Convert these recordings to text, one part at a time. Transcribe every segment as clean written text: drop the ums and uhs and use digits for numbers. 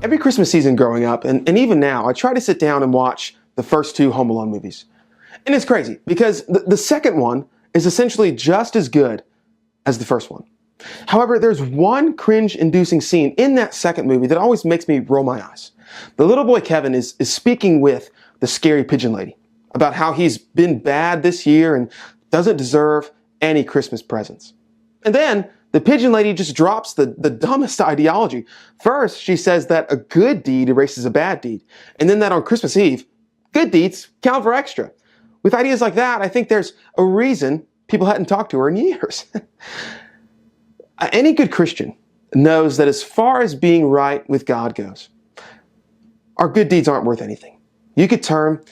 Every Christmas season growing up, and even now, I try to sit down and watch the first two Home Alone movies. And it's crazy because the second one is essentially just as good as the first one. However, there's one cringe-inducing scene in that second movie that always makes me roll my eyes. The little boy Kevin is speaking with the scary pigeon lady about how he's been bad this year and doesn't deserve any Christmas presents. And then the pigeon lady just drops the dumbest ideology. First, she says that a good deed erases a bad deed. And then that on Christmas Eve, good deeds count for extra. With ideas like that, I think there's a reason people hadn't talked to her in years. Any good Christian knows that as far as being right with God goes, our good deeds aren't worth anything. You could turn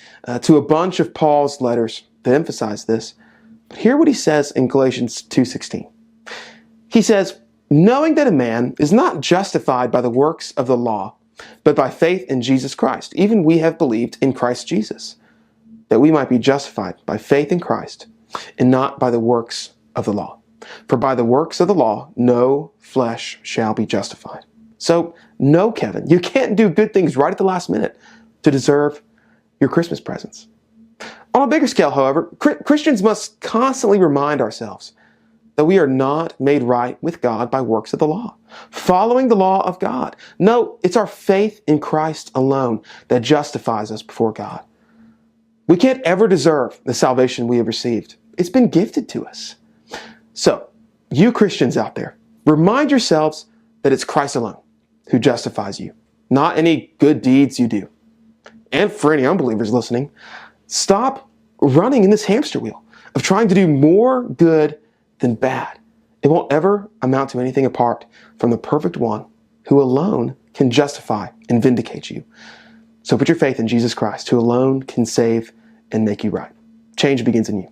to a bunch of Paul's letters to emphasize this, but hear what he says in Galatians 2:16. He says, knowing that a man is not justified by the works of the law, but by faith in Jesus Christ. Even we have believed in Christ Jesus, that we might be justified by faith in Christ and not by the works of the law. For by the works of the law, no flesh shall be justified. So, no, Kevin, you can't do good things right at the last minute to deserve your Christmas presents. On a bigger scale, however, Christians must constantly remind ourselves that we are not made right with God by works of the law, following the law of God. No, it's our faith in Christ alone that justifies us before God. We can't ever deserve the salvation we have received. It's been gifted to us. So, you Christians out there, remind yourselves that it's Christ alone who justifies you, not any good deeds you do. And for any unbelievers listening, stop running in this hamster wheel of trying to do more good than bad. It won't ever amount to anything apart from the perfect one who alone can justify and vindicate you. So put your faith in Jesus Christ, who alone can save and make you right. Change begins in you.